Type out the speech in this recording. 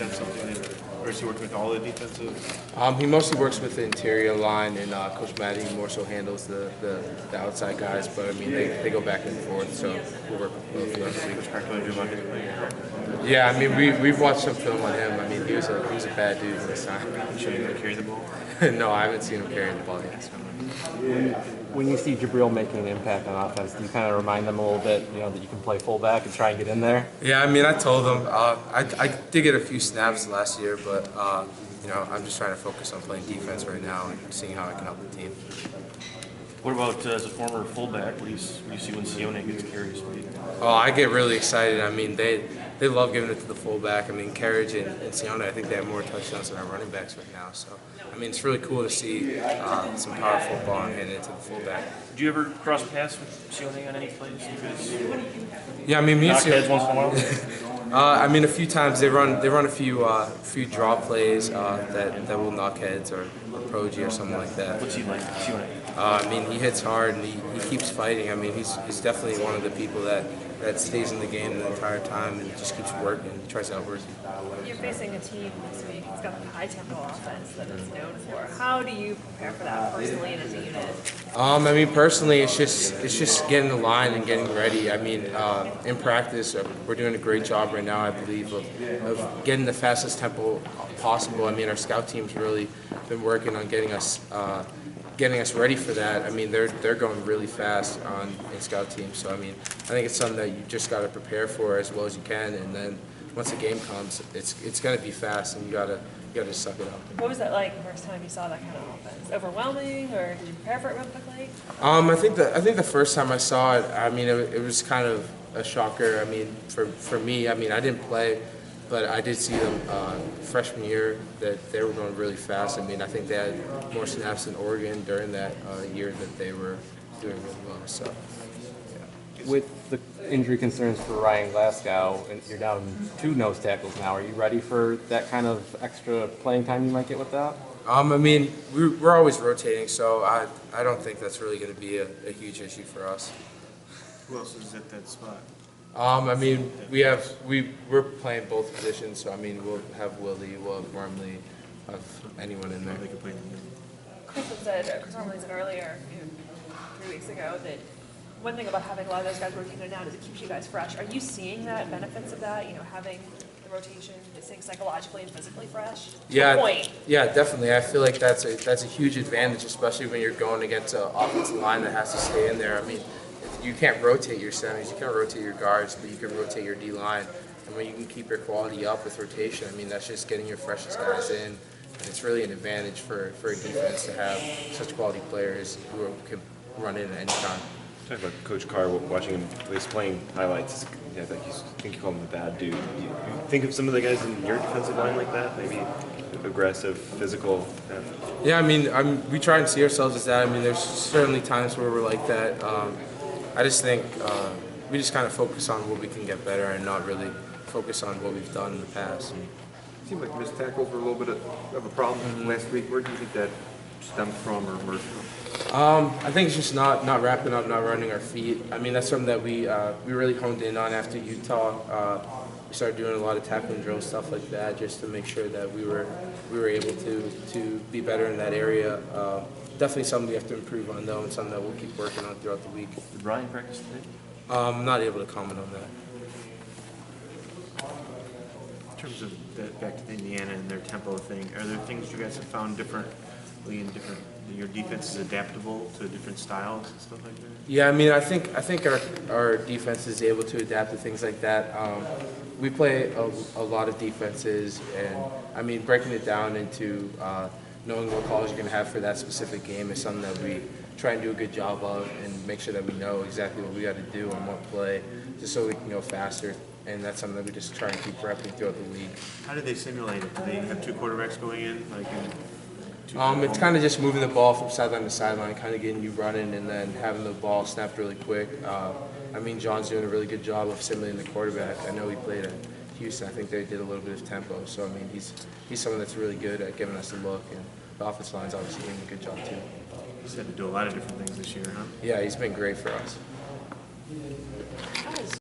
is that something that, or is he working with all the defensive? He mostly works with the interior line, and Coach Matty more so handles the outside guys. But I mean, they go back and forth, so we'll work with both of them. Coach Carter do much? Yeah, I mean, we've watched some film on him. I mean, he was a bad dude this time. You shouldn't even carry the ball. No, I haven't seen him carrying the ball yet. When you see Jabril making an impact on offense, do you kind of remind them a little bit, that you can play fullback and try and get in there? Yeah, I mean, I told them. I did get a few snaps last year, but I'm just trying to focus on playing defense right now and seeing how I can help the team. What about as a former fullback? What do you see when Sione gets carries? Oh, I get really excited. I mean, they love giving it to the fullback. I mean, Carriage and Sione, I think they have more touchdowns than our running backs right now. So, I mean, it's really cool to see some powerful ball and hand it to the fullback. Do you ever cross paths with Sione on any plays? Yeah, I mean, me and Sione once in a while. I mean, a few times they run a few draw plays that will knock heads or Proji or something like that. What's he like? I mean, he hits hard and he keeps fighting. I mean, he's definitely one of the people that stays in the game the entire time and just keeps working. He tries to outwork you. You're facing a team this week that's got a high-tempo offense that it's known for. How do you prepare for that personally and as a unit? I mean, personally, it's just getting the line and getting ready. I mean, in practice, we're doing a great job right now, I believe, of getting the fastest tempo possible. I mean, our scout team's really been working on getting us ready for that. I mean, they're going really fast in scout teams. So I mean, I think it's something that you just got to prepare for as well as you can, and then once the game comes, it's going to be fast, and you gotta just suck it up. What was that like the first time you saw that kind of offense? Overwhelming, or did you prepare for it real quickly? I think the first time I saw it, I mean, it was kind of a shocker. I mean, for me, I mean, I didn't play, but I did see them freshman year that they were going really fast. I mean, I think they had more snaps than Oregon during that year that they were doing really well. So, yeah. With the injury concerns for Ryan Glasgow, and you're down 2 nose tackles now, are you ready for that kind of extra playing time you might get with that? I mean, we're always rotating, so I don't think that's really going to be a huge issue for us. Who else is at that spot? I mean, we're playing both positions, so I mean, we'll have Willie, we'll have Wormley, have anyone in there. They could play. Chris Wormley said earlier, 3 weeks ago, that one thing about having a lot of those guys rotating in and out is it keeps you guys fresh. Are you seeing that benefits of that? Having the rotation, staying psychologically and physically fresh? Yeah, definitely. I feel like that's a huge advantage, especially when you're going against an offensive line that has to stay in there. I mean, you can't rotate your centers, you can't rotate your guards, but you can rotate your D-line. And when you can keep your quality up with rotation, I mean, that's just getting your freshest guys in. And it's really an advantage for a defense to have such quality players who can run in at any time. Talk about Coach Carr, watching him playing highlights. I think you call him a bad dude. You think of some of the guys in your defensive line like that, maybe aggressive, physical? Yeah, I mean, we try and see ourselves as that. I mean, there's certainly times where we're like that. I just think we just kind of focus on what we can get better and not really focus on what we've done in the past. It seemed like missed tackles were a little bit of a problem last week. Where do you think that stemmed from or emerged from? I think it's just not wrapping up, not running our feet. I mean, that's something that we really honed in on after Utah. We started doing a lot of tackling drills, stuff like that, just to make sure that we were able to be better in that area. Definitely something we have to improve on, though, and something that we'll keep working on throughout the week. Did Ryan practice today? I'm not able to comment on that. In terms of back to Indiana and their tempo thing, are there things you guys have found differently in different? Your defense is adaptable to different styles and stuff like that? Yeah, I mean, I think our defense is able to adapt to things like that. We play a lot of defenses, and I mean, breaking it down into knowing what calls you're going to have for that specific game is something that we try and do a good job of, and make sure that we know exactly what we got to do on what play, just so we can go faster. And that's something that we just try and keep repping throughout the league. How do they simulate it? Do they have 2 quarterbacks going in, It's kind of just moving the ball from sideline to sideline, kind of getting you running, and then having the ball snapped really quick. I mean, John's doing a really good job of simulating the quarterback. I know he played at Houston. I think they did a little bit of tempo. So, I mean, he's someone that's really good at giving us a look, and the offensive line's obviously doing a good job, too. He's had to do a lot of different things this year, huh? Yeah, he's been great for us.